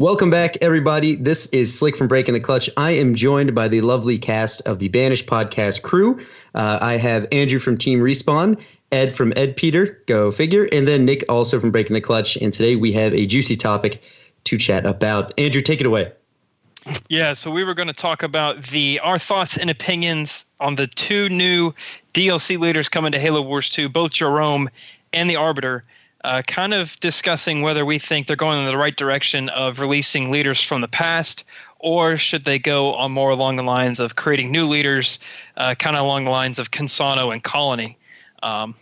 Welcome back, everybody. This is Slick from Breaking the Clutch. I am joined by the lovely cast of the Banished podcast crew. I have Andrew from Team Respawn, Ed from Ed Peter, go figure, and then Nick also from Breaking the Clutch. And today we have a juicy topic to chat about. Andrew, take it away. Yeah, so we were going to talk about our thoughts and opinions on the two new DLC leaders coming to Halo Wars 2, both Jerome and the Arbiter. Kind of discussing whether we think they're going in the right direction of releasing leaders from the past, or should they go on more along the lines of creating new leaders, kind of along the lines of Consano and Colony. I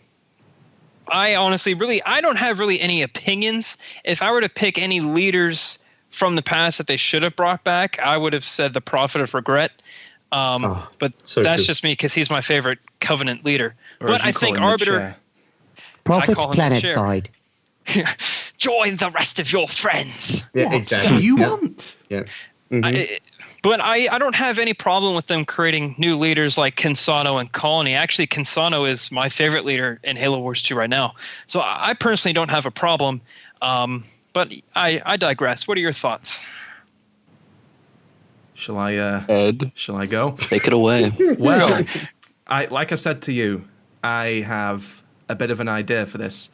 honestly I don't have really any opinions. If I were to pick any leaders from the past that they should have brought back, I would have said the Prophet of Regret. But so that's just me because he's my favorite Covenant leader. But I think Arbiter... Prophet Planetside. Join the rest of your friends. Yeah, what exactly. do you want? Yeah. Mm-hmm. But I don't have any problem with them creating new leaders like Consano and Colony. Actually, Consano is my favorite leader in Halo Wars 2 right now. So I personally don't have a problem. But I digress. What are your thoughts? Shall I, Ed, shall I go? take it away. Well, like I said to you, I have a bit of an idea for this.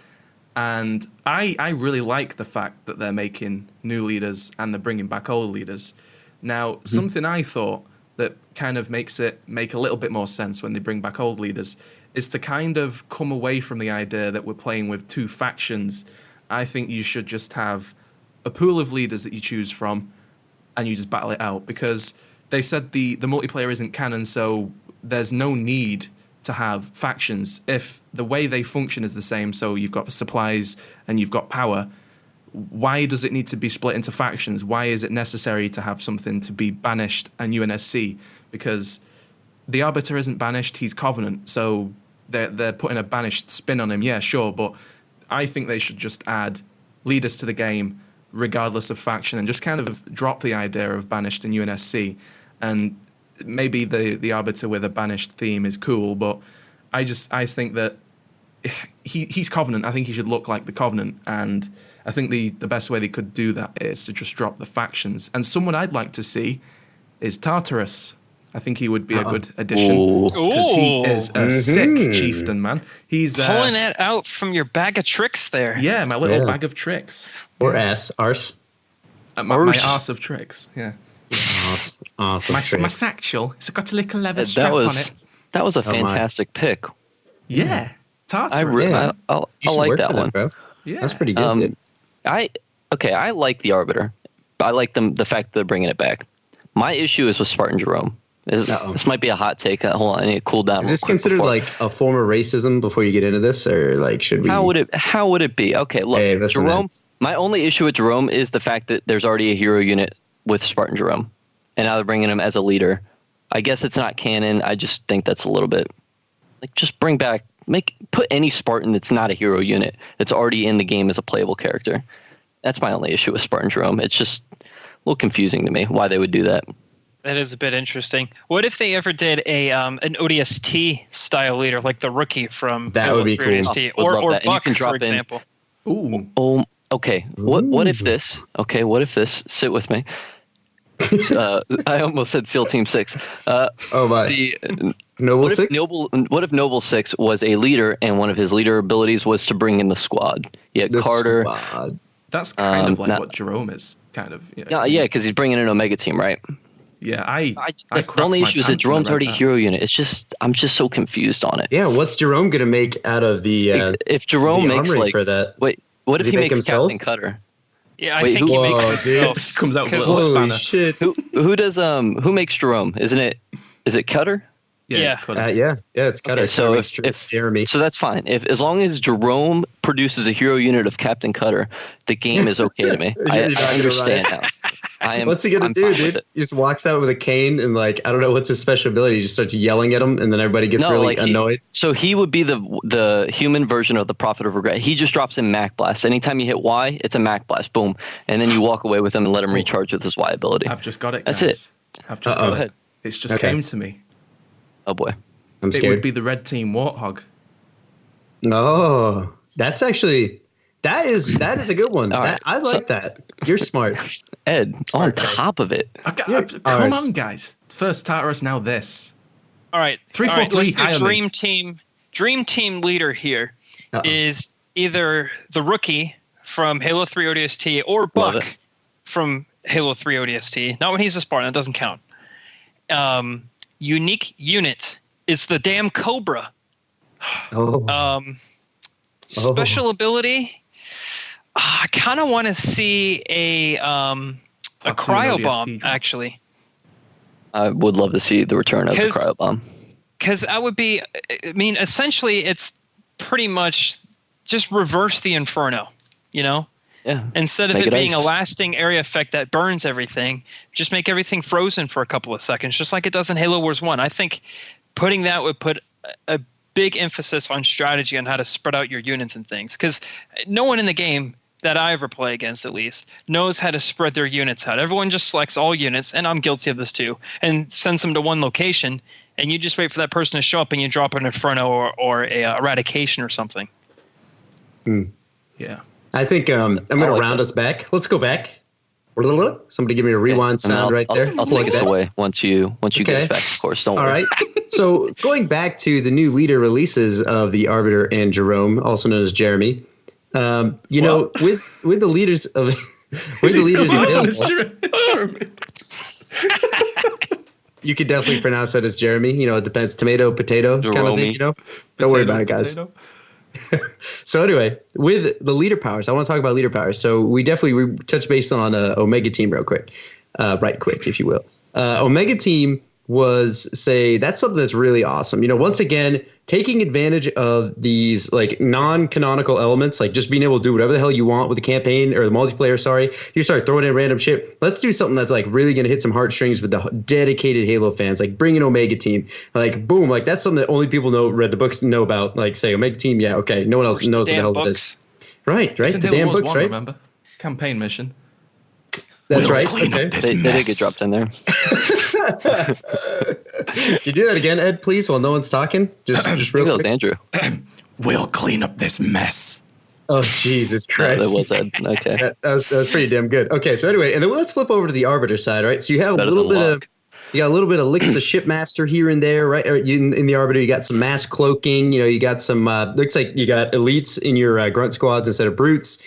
And I really like the fact that they're making new leaders and they're bringing back old leaders. Now, something I thought that kind of makes it make a little bit more sense when they bring back old leaders is to kind of come away from the idea that we're playing with two factions. I think you should just have a pool of leaders that you choose from and you just battle it out, because they said the multiplayer isn't canon, so there's no need to have factions. If the way they function is the same, so you've got supplies and you've got power, why does it need to be split into factions? Why is it necessary to have something to be Banished and UNSC? Because the Arbiter isn't Banished, he's Covenant, so they're putting a Banished spin on him, yeah, sure, but I think they should just add leaders to the game regardless of faction and just kind of drop the idea of Banished and UNSC. And maybe the Arbiter with a Banished theme is cool, but I think that he's Covenant. I think he should look like the Covenant, and I think the best way they could do that is to just drop the factions. And someone I'd like to see is Tartarus. I think he would be a good addition, because he is a sick chieftain, man. He's pulling that out from your bag of tricks there. Yeah, my little bag of tricks. Or arse. My arse of tricks, yeah. Awesome. My satchel, it's got a little leather strap on it. That was a fantastic pick. Yeah, Tartarus. I like that one. Bro. Yeah, that's pretty good. Dude. I like the Arbiter. I like the fact that they're bringing it back. My issue is with Spartan Jerome. This might be a hot take. Hold on, I need to cool down. Is this considered like a form of racism before you get into this, or like should we? How would it be? Okay, look, hey, Jerome. My only issue with Jerome is the fact that there's already a hero unit with Spartan Jerome, and now they're bringing him as a leader. I guess it's not canon. I just think that's a little bit like just bring back, put any Spartan that's not a hero unit that's already in the game as a playable character. That's my only issue with Spartan Jerome. It's just a little confusing to me why they would do that. That is a bit interesting. What if they ever did an ODST style leader, like the rookie from that would be cool. ODST, or Buck, for example? Ooh. Okay. What if this? Okay. What if this? Sit with me. I almost said SEAL Team 6. Oh my. Noble 6? What if Noble 6 was a leader, and one of his leader abilities was to bring in the squad? Yeah, Carter. Squad. That's kind of like what Jerome is, kind of. Yeah, because he's bringing in Omega Team, right? Yeah, the only issue is that Jerome's already a hero unit. I'm just so confused on it. Yeah, what's Jerome gonna make out of the? If Jerome makes for that, wait, what if he makes himself? Captain Cutter? Yeah, I think he makes himself. Comes out with a little spanner. Holy shit! Who makes Jerome? Is it Cutter? Yeah, it's Cutter. Okay, so if Jeremy, so that's fine. As long as Jerome produces a hero unit of Captain Cutter, the game is okay to me. I understand now. What's he gonna do, dude? He just walks out with a cane and I don't know what's his special ability. He just starts yelling at him, and then everybody gets annoyed. So he would be the human version of the Prophet of Regret. He just drops in Mac Blast. Anytime you hit Y, it's a Mac Blast. Boom, and then you walk away with him and let him recharge with his Y ability. I've just got it. Guys. That's it. I've just got it. It's just came to me. Oh boy, I'm scared. It would be the Red Team Warthog. Oh, that's That is a good one. Right, I like that. You're smart. Ed, on top of it. Come on, guys. First Tartarus, now this. All right. 3-4-3. Let's do Dream Team leader here is either the rookie from Halo 3 ODST or Buck from Halo 3 ODST. Not when he's a Spartan. That doesn't count. Unique unit is the damn Cobra. Special ability. I kind of want to see a cryo bomb, actually. I would love to see the return of the cryo bomb. Because that would be, I mean, essentially, it's pretty much just reverse the Inferno, you know? Yeah. Instead of it being a lasting area effect that burns everything, just make everything frozen for a couple of seconds, just like it does in Halo Wars 1. I think putting that would put a big emphasis on strategy on how to spread out your units and things. Because no one in the game that I ever play against, at least, knows how to spread their units out. Everyone just selects all units, and I'm guilty of this too, and sends them to one location, and you just wait for that person to show up, and you drop an Inferno or a Eradication or something. Yeah. I think I'm going to round us back. Let's go back. Somebody give me a rewind sound right there. I'll take us away once you get us back, of course. Don't worry. All right. So going back to the new leader releases of the Arbiter and Jerome, also known as Jeremy, know, with the leaders of Jeremy. You could definitely pronounce that as Jeremy. You know, it depends. Tomato, potato, Jerome. kind of thing. You know, don't worry about it, guys. So anyway, with the leader powers, I want to talk about leader powers. So we touch base on Omega Team real quick, right quick, if you will. Omega Team that's something that's really awesome. You know, once again, taking advantage of these like non-canonical elements, like just being able to do whatever the hell you want with the campaign or the multiplayer. Sorry, you start throwing in random shit. Let's do something that's like really going to hit some heartstrings with the dedicated Halo fans. Like bring an Omega Team. Like boom, like that's something that only people read the books know about. Like say Omega Team, yeah, okay. No one else knows what the hell it is. Right. It's the in damn Halo books, 1, right? Remember, campaign mission. That's right. Okay. They did get dropped in there. You do that again, Ed, please, while no one's talking. Just real quick. That was Andrew. We'll clean up this mess. Oh, Jesus Christ. No, that was Ed. Okay. that was pretty damn good. Okay, so anyway, and then let's flip over to the Arbiter side, right? So you have a little bit of licks of Shipmaster here and there, right? In the Arbiter, you got some mass cloaking. You know, you got some looks like you got elites in your grunt squads instead of brutes.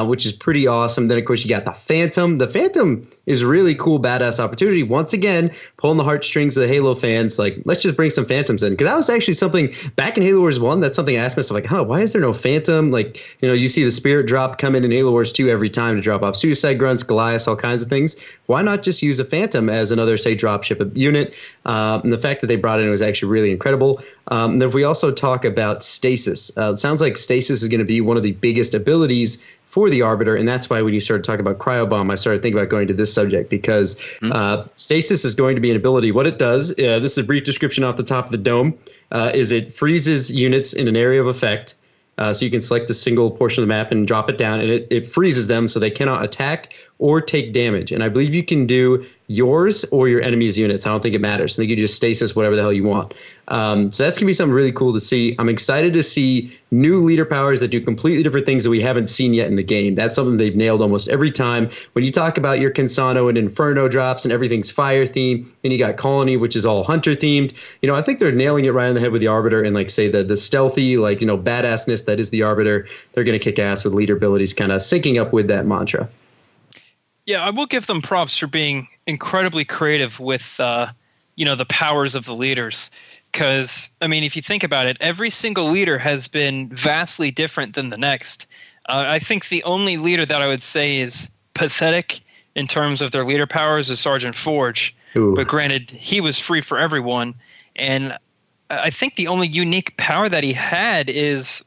Which is pretty awesome. Then, of course, you got the Phantom. The Phantom is a really cool, badass opportunity. Once again, pulling the heartstrings of the Halo fans. Like, let's just bring some Phantoms in. Because that was actually something, back in Halo Wars 1, that's something I asked myself, like, why is there no Phantom? Like, you know, you see the Spirit drop come in Halo Wars 2 every time to drop off Suicide Grunts, Goliaths, all kinds of things. Why not just use a Phantom as another, say, dropship unit? And the fact that they brought it in was actually really incredible. And then if we also talk about Stasis, it sounds like Stasis is going to be one of the biggest abilities for the Arbiter, and that's why when you started talking about Cryobomb, I started thinking about going to this subject because Stasis is going to be an ability. What it does, this is a brief description off the top of the dome, is it freezes units in an area of effect. So you can select a single portion of the map and drop it down, and it freezes them so they cannot attack or take damage. And I believe you can do yours or your enemy's units. I don't think it matters. I think you just stasis whatever the hell you want. So that's going to be something really cool to see. I'm excited to see new leader powers that do completely different things that we haven't seen yet in the game. That's something they've nailed almost every time. When you talk about your Consano and Inferno drops and everything's fire themed, then you got Colony, which is all hunter themed. You know, I think they're nailing it right on the head with the Arbiter and like say the stealthy, like, you know, badassness that is the Arbiter. They're going to kick ass with leader abilities kind of syncing up with that mantra. Yeah, I will give them props for being incredibly creative with, you know, the powers of the leaders. Because, I mean, if you think about it, every single leader has been vastly different than the next. I think the only leader that I would say is pathetic in terms of their leader powers is Sergeant Forge. Ooh. But granted, he was free for everyone. And I think the only unique power that he had is,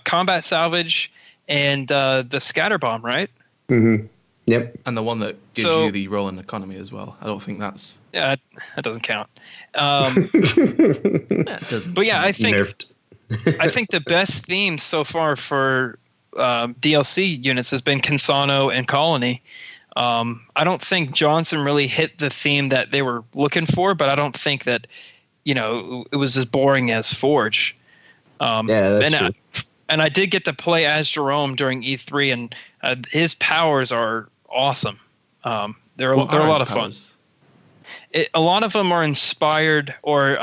Combat Salvage and the Scatter Bomb, right? Mm-hmm. Yep. And the one that gives you the rolling economy as well. I don't think that's... Yeah, that doesn't count. It doesn't. But yeah, I think the best theme so far for DLC units has been Consano and Colony. I don't think Johnson really hit the theme that they were looking for, but I don't think that, you know, it was as boring as Forge. Yeah, that's true. And I did get to play as Jerome during E3, and his powers are awesome. They're a lot of fun. A lot of them are inspired, or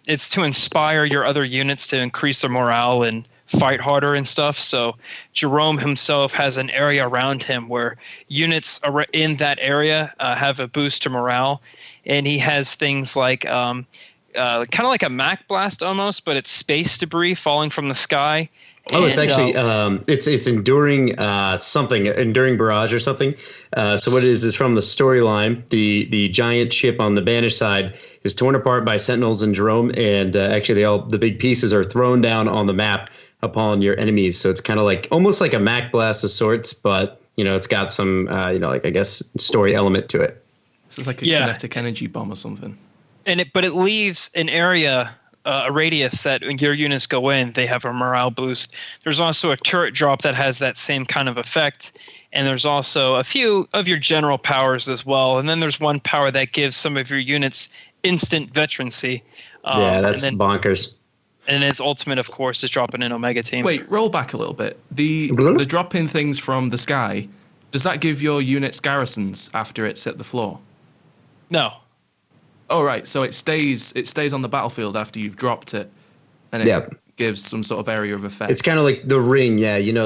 it's to inspire your other units to increase their morale and fight harder and stuff. So Jerome himself has an area around him where units in that area have a boost to morale, and he has things like kind of like a Mac blast almost, but it's space debris falling from the sky. Oh, it's actually it's enduring enduring barrage or something. So what it is from the storyline, the giant ship on the Banished side is torn apart by Sentinels and Jerome, and actually the big pieces are thrown down on the map upon your enemies. So it's kind of like almost like a Mac blast of sorts, but it's got some like I guess story element to it. So it's like a kinetic energy bomb or something. But it leaves an area. A radius that when your units go in, they have a morale boost. There's also a turret drop that has that same kind of effect. And there's also a few of your general powers as well. And then there's one power that gives some of your units instant veterancy. That's bonkers. And his ultimate, of course, is dropping in Omega Team. Wait, roll back a little bit. The drop-in things from the sky, does that give your units garrisons after it's hit the floor? No. Oh, right. So it stays on the battlefield after you've dropped it, and it gives some sort of area of effect. It's kind of like the ring,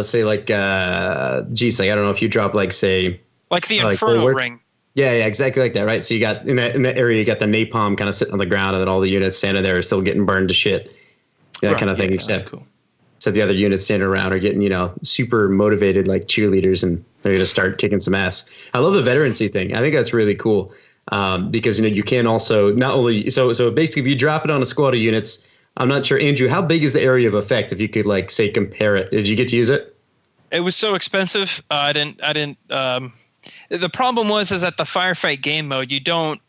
say like, I don't know if you drop like say, like the Inferno ring. Yeah, exactly like that, right? So you got in that area, you got the napalm kind of sitting on the ground, and then all the units standing there are still getting burned to shit, that kind of thing. Except, cool. So the other units standing around are getting super motivated like cheerleaders, and they're gonna start kicking some ass. I love the veterancy thing. I think that's really cool. Because you can also not only so basically if you drop it on a squad of units, I'm not sure, Andrew, how big is the area of effect if you could like say compare it? Did you get to use it? It was so expensive. I didn't. The problem is that the firefight game mode, you don't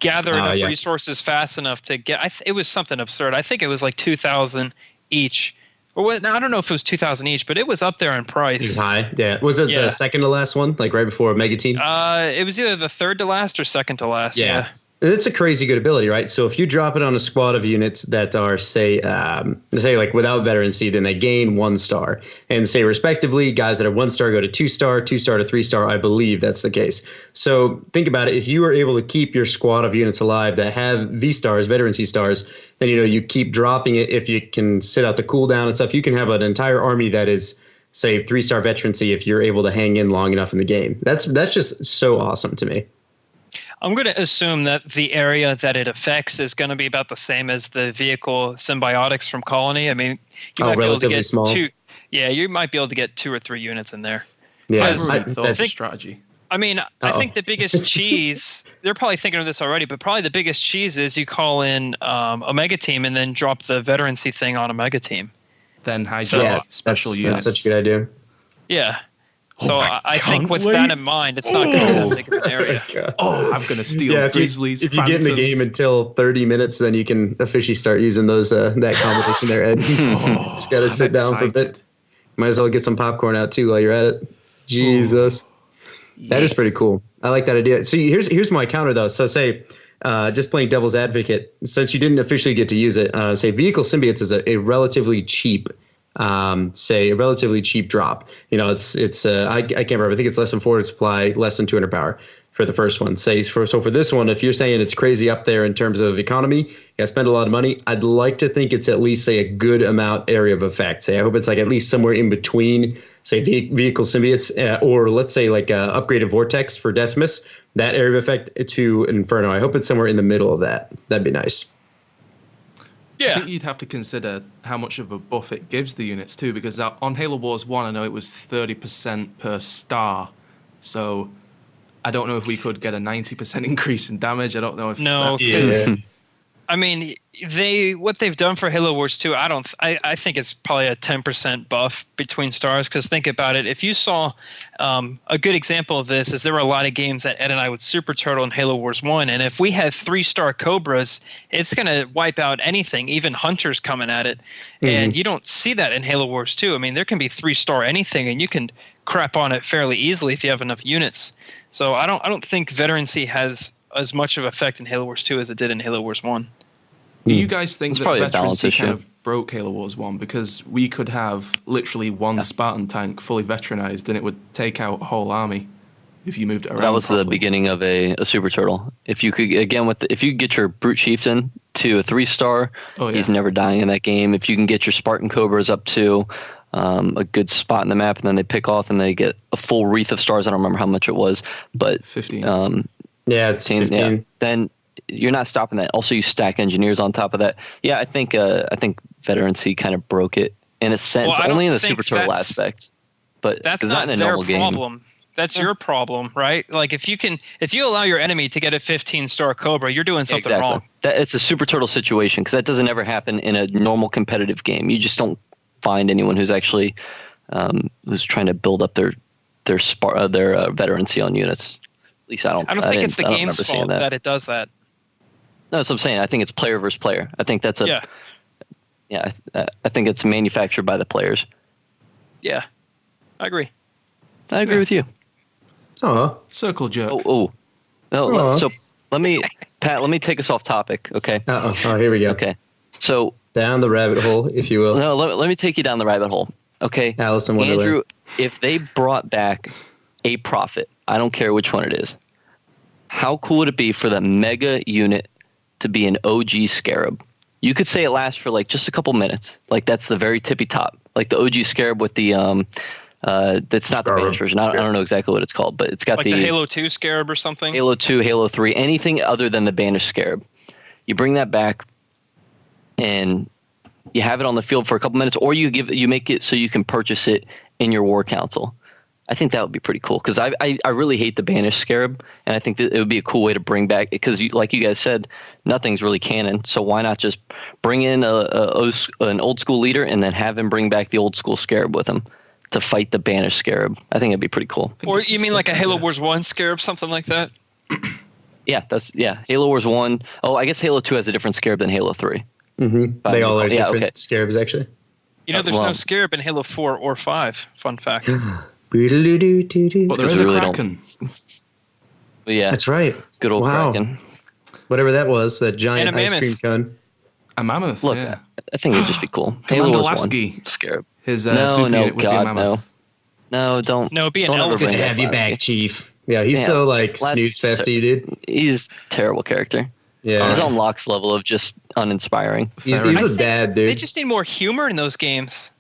gather enough resources fast enough to get. It was something absurd. I think it was like 2,000 each. I don't know if it was 2,000 each, but it was up there in price. It was high, yeah. Was it the second to last one, like right before Mega Team? It was either the third to last or second to last. Yeah. It's a crazy good ability, right? So if you drop it on a squad of units that are, say like without veterancy, then they gain 1 star. And say respectively, guys that are 1 star go to 2 star, 2 star to 3 star. I believe that's the case. So think about it. If you are able to keep your squad of units alive that have V stars, veterancy stars, then you keep dropping it. If you can sit out the cooldown and stuff, you can have an entire army that is, say, 3 star veterancy if you're able to hang in long enough in the game. That's just so awesome to me. I'm going to assume that the area that it affects is going to be about the same as the vehicle symbiotics from Colony. I mean, you might be able to get small. 2. Yeah, you might be able to get 2 or 3 units in there. Yeah, I thought strategy. I mean, I think the biggest cheese, they're probably thinking of this already, but probably the biggest cheese is you call in Omega Team and then drop the veterancy thing on Omega Team. Then hijack special units. That's such a good idea. Yeah. So I think with that in mind, it's not going to be that big of an area. I'm going to steal Grizzlies. If you get in the game until 30 minutes, then you can officially start using those that combination there, Ed. Just got to sit down for a bit. Might as well get some popcorn out too while you're at it. Jesus. That is pretty cool. I like that idea. So here's my counter though. So say just playing devil's advocate, since you didn't officially get to use it, say vehicle symbiotes is a relatively cheap drop. It's I can't remember. I think it's less than 400 supply, less than 200 power for the first one. So for this one, if you're saying it's crazy up there in terms of economy, you gotta spend a lot of money. I'd like to think it's at least say a good amount area of effect. I hope it's like at least somewhere in between, say vehicle symbiotes, or let's say like upgraded vortex for Decimus. That area of effect to Inferno. I hope it's somewhere in the middle of that. That'd be nice. Yeah. I think you'd have to consider how much of a buff it gives the units too, because on Halo Wars 1, I know it was 30% per star. So I don't know if we could get a 90% increase in damage. I don't know if I mean, what they've done for Halo Wars 2, I think it's probably a 10% buff between stars. Because think about it, if you saw a good example of this is there were a lot of games that Ed and I would Super Turtle in Halo Wars 1, and if we had 3-star Cobras, it's going to wipe out anything, even Hunters coming at it. Mm-hmm. And you don't see that in Halo Wars 2. I mean, there can be 3-star anything, and you can crap on it fairly easily if you have enough units. So I don't think veterancy has as much of effect in Halo Wars 2 as it did in Halo Wars 1. Do you guys think It's that probably a balance veterancy kind issue. of broke Halo Wars 1? Because we could have literally one Spartan tank fully veteranized and it would take out a whole army if you moved it around That was properly. the beginning of a super turtle. If you could if you could get your brute chieftain to a 3-star, he's never dying in that game. If you can get your Spartan Cobras up to a good spot in the map, and then they pick off and they get a full wreath of stars. I don't remember how much it was, but 15. It's 15. Yeah, then you're not stopping that. Also, you stack engineers on top of that. Yeah, I think veterancy kind of broke it in a sense, only in the super turtle aspect. But that's not in a their normal problem. Game. That's your problem, right? Like if you allow your enemy to get a 15-star Cobra, you're doing something wrong. It's a super turtle situation because that doesn't ever happen in a normal competitive game. You just don't find anyone who's actually who's trying to build up their veterancy on units. At least I don't think it's the game's fault that it does that. No, that's what I'm saying. I think it's player versus player. I think that's I think it's manufactured by the players. Yeah, I agree. I agree with you. Circle jerk. So let me take us off topic, okay? Oh, here we go. Okay. So down the rabbit hole, if you will. No, let me take you down the rabbit hole. Okay. Alice in Wonderland. Andrew, if they brought back a prophet, I don't care which one it is, how cool would it be for the mega unit to be an OG Scarab? You could say it lasts for like just a couple minutes. Like that's the very tippy top. Like the OG Scarab with the that's not the Banished version. I don't know exactly what it's called, but it's got like the Halo 2 Scarab or something. Halo 2, Halo 3, anything other than the Banished Scarab. You bring that back and you have it on the field for a couple minutes, or you make it so you can purchase it in your war council. I think that would be pretty cool because I really hate the Banished Scarab, and I think that it would be a cool way to bring back because like you guys said, nothing's really canon. So why not just bring in an old school leader and then have him bring back the old school Scarab with him to fight the Banished Scarab? I think it'd be pretty cool. Or you mean like a Halo Wars 1 Scarab, something like that? Yeah, Halo Wars 1. Oh, I guess Halo 2 has a different Scarab than Halo 3. Mm-hmm. They all are different Scarabs, actually. There's no Scarab in Halo 4 or 5. Fun fact. Well, there is a Kraken. Yeah, that's right. Good old Kraken. Whatever that was, that giant ice cream cone. A mammoth. Look, yeah. I think it'd just be cool. Commander Halo Wars 1 Scarab. His super unit would be a mammoth. No, don't. No, be an elf. Good to have you back, Chief. Yeah, he's so like snooze festy, dude. He's a terrible character. Yeah, he's on Locke's level of just uninspiring. He's a dad, dude. They just need more humor in those games.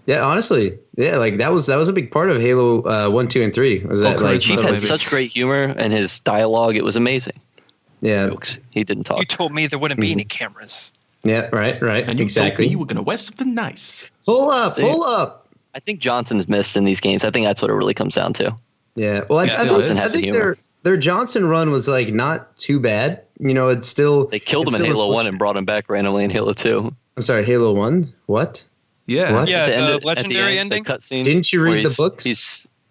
Yeah, honestly, like that was a big part of Halo 1, 2, and 3. Was that like Chief had such great humor and his dialogue? It was amazing. Yeah, jokes. He didn't talk. You told me there wouldn't be any cameras. Yeah, right. And you exactly. told me you were gonna wear something nice. Pull up. I think Johnson's missed in these games. I think that's what it really comes down to. Yeah, well, I think their Johnson run was like not too bad. You know, it's still they killed him in Halo 1 and brought him back randomly in Halo 2. I'm sorry, Halo 1? What? Yeah. What? Yeah, the legendary ending. Cutscene. Didn't you read the books?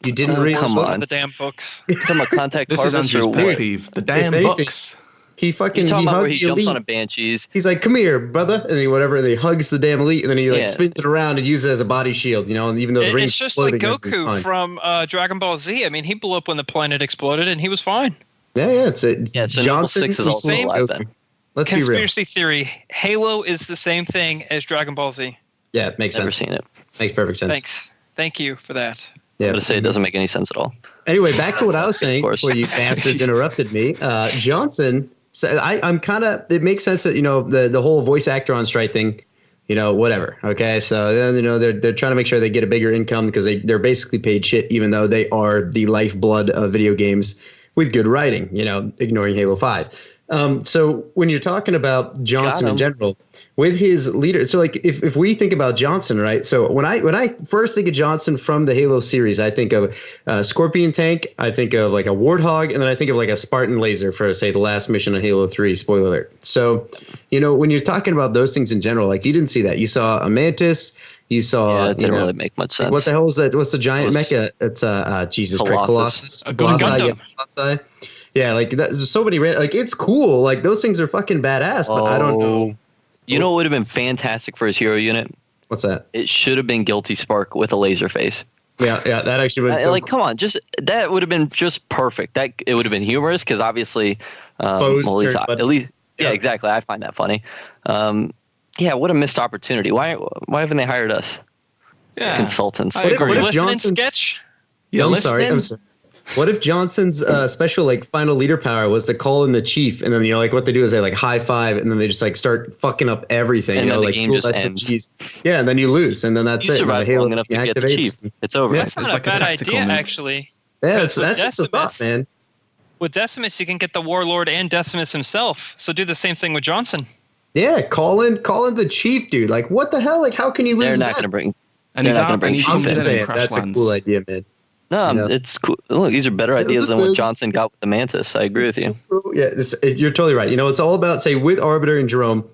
You didn't read the damn books. Talking about Contact This is Andrew's pet peeve. The damn books. He fucking talking about where he jumps elite. on a Banshees. He's like, "Come here, brother," and he hugs the damn elite, and then he spins it around and uses it as a body shield. You know, and even though the ring's it's just like Goku from Dragon Ball Z. I mean, he blew up when the planet exploded, and he was fine. Yeah, so Johnson 6 is also alive then. Let's Conspiracy theory: Halo is the same thing as Dragon Ball Z. Yeah, it makes Never sense. seen it. Makes perfect sense. Thank you for that. Yeah, I'm gonna say it doesn't make any sense at all. Anyway, back to what I was saying before you bastards interrupted me. Johnson. So I'm kind of. It makes sense that the whole voice actor on strike thing. Whatever. Okay, so they're trying to make sure they get a bigger income because they're basically paid shit, even though they are the lifeblood of video games with good writing. Ignoring Halo 5. So when you're talking about Johnson in general, with his leader, so like if we think about Johnson, right? So when I first think of Johnson from the Halo series, I think of Scorpion tank, I think of like a Warthog, and then I think of like a Spartan laser for say the last mission on Halo 3. Spoiler alert. So when you're talking about those things in general, like you didn't see that. You saw a Mantis. You saw. Yeah, it didn't really make much sense. What the hell is that? What's the giant mecha? It's Jesus Christ, Colossus. A Gundam. Colossi. Yeah, like there's so many. Like it's cool. Like those things are fucking badass. But I don't know. You know what would have been fantastic for his hero unit? What's that? It should have been Guilty Spark with a laser face. Yeah, that actually would. Like, come on, that would have been just perfect. That it would have been humorous because obviously, at least Yeah, exactly. I find that funny. Yeah, what a missed opportunity. Why haven't they hired us? Yeah, Consultants. I agree. What if Listening Johnson? sketch? You're I'm listening? sorry. What if Johnson's special like final leader power was to call in the chief, and then like what they do is they like high five, and then they just like start fucking up everything. And then the like game cool just SMGs. Yeah, and then you lose, and then that's You it. survive Halo long enough to get the chief. activates. It's over. Yeah. That's It's not like a a bad tactical idea, move. actually. Yeah, Because that's with just a thought, Decimus- man. With Decimus, you can get the Warlord and Decimus himself. So do the same thing with Johnson. Yeah, call in the chief, dude. Like, what the hell? Like, how can you lose? They're not that? going to bring. And They're he's not gonna out, bring and he Chief I'm comes just in saying and crash that's lands. a cool idea, man. No, You know? it's cool. Look, these are better ideas than what Johnson got with the Mantis. I agree with you. Yeah, you're totally right. It's all about, say, with Arbiter and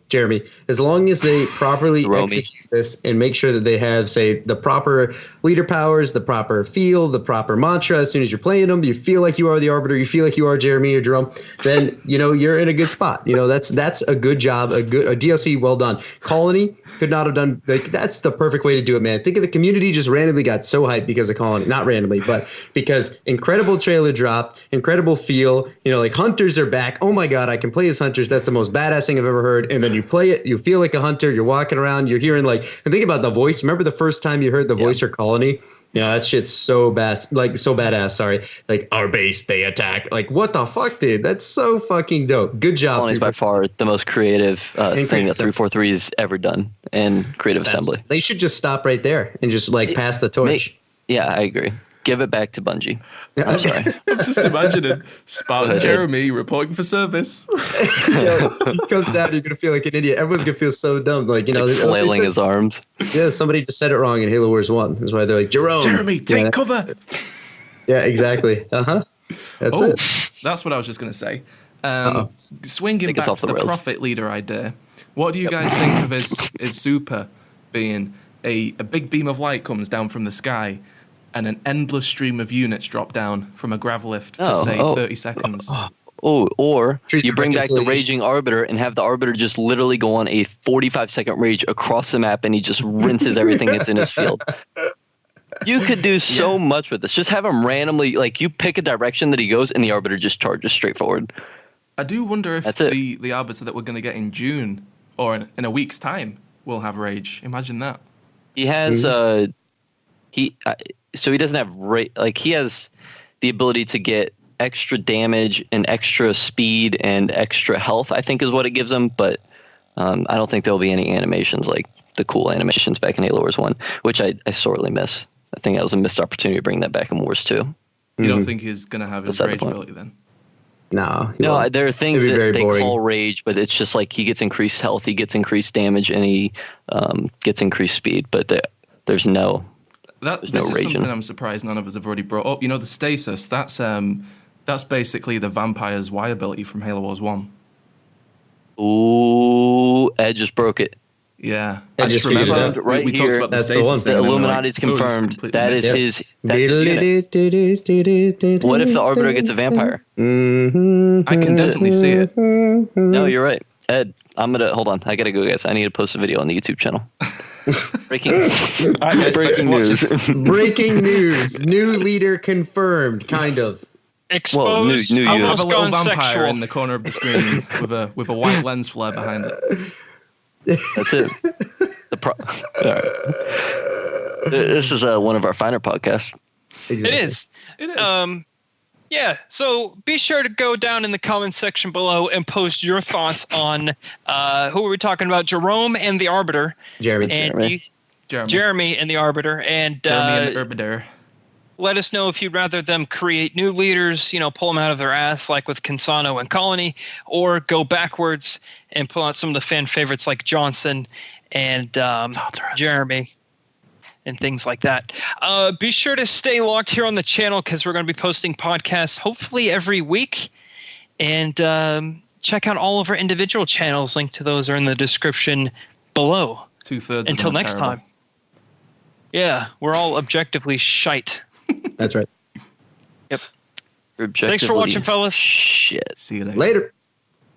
Jeremy, as long as they properly execute this and make sure that they have, say, the proper leader powers, the proper feel, the proper mantra. As soon as you're playing them, you feel like you are the Arbiter, you feel like you are Jeremy or Jerome, then, you're in a good spot. That's a good job, a DLC well done. Colony could not have done, that's the perfect way to do it, man. Think of the community just randomly got so hyped because of Colony. Not randomly, but because incredible trailer drop, incredible feel, like hunters are back. Oh my God, I can play as hunters. That's the most badass thing I've ever heard. And then you play it, you feel like a hunter, you're walking around, you're hearing and think about the voice. Remember the first time you heard the voice for Colony? That shit's so bad, so badass. Sorry, our base, they attack. What the fuck, dude? That's so fucking dope. Good job. Colony's by far the most creative thing that 343's ever done in Creative Assembly. They should just stop right there and just pass the torch. Yeah, I agree. Give it back to Bungie. I'm sorry. I'm just imagining Spartan Jeremy reporting for service. He comes down, you're gonna feel like an idiot. Everyone's gonna feel so dumb, flailing his arms. Yeah, somebody just said it wrong in Halo Wars 1. That's why they're like, Jeremy, take cover. Yeah, exactly. That's it. That's what I was just gonna say. Swinging back to the Prophet leader idea. What do you guys think of his super being a big beam of light comes down from the sky, and an endless stream of units drop down from a grav lift for 30 seconds. Or you bring back the Raging Arbiter and have the Arbiter just literally go on a 45-second rage across the map, and he just rinses everything that's in his field. You could do so much with this. Just have him randomly, you pick a direction that he goes, and the Arbiter just charges straight forward. I do wonder if the Arbiter that we're going to get in June or in a week's time will have rage. Imagine that. He has so he doesn't have he has the ability to get extra damage and extra speed and extra health, I think is what it gives him, but I don't think there'll be any animations like the cool animations back in Halo Wars 1, which I sorely miss. I think that was a missed opportunity to bring that back in Wars 2. You don't think he's going to have his rage ability then? No, there are things that they boring. call rage, but it's just he gets increased health, he gets increased damage, and he gets increased speed, but there's no... This is something I'm surprised none of us have already brought up. The stasis, that's basically the vampire's Y ability from Halo Wars 1. Ooh, Ed just broke it. Yeah. I just remember we talked about the That's stasis the thing. The Illuminati's confirmed. That is his unit. What if the Arbiter gets a vampire? I can definitely see it. No, you're right. Ed, hold on. I gotta go, guys. I need to post a video on the YouTube channel. Breaking news. Breaking news. New leader confirmed, kind of. Exposed. New I'll you. have a little vampire sexual. in the corner of the screen with a white lens flare behind it. That's it. This is one of our finer podcasts. Exactly. It is. Yeah, so be sure to go down in the comments section below and post your thoughts on who are we talking about, Jerome and the Arbiter. Jeremy and Jeremy and the Arbiter. And Jeremy and the Arbiter. Let us know if you'd rather them create new leaders, pull them out of their ass like with Consano and Colony, or go backwards and pull out some of the fan favorites like Johnson and Jeremy and things like that. Be sure to stay locked here on the channel because we're going to be posting podcasts hopefully every week. And check out all of our individual channels. Link to those are in the description below. 2/3 Until next time. Yeah, we're all objectively shite. That's right. Yep. Thanks for watching, fellas. Shit. See you later. Later.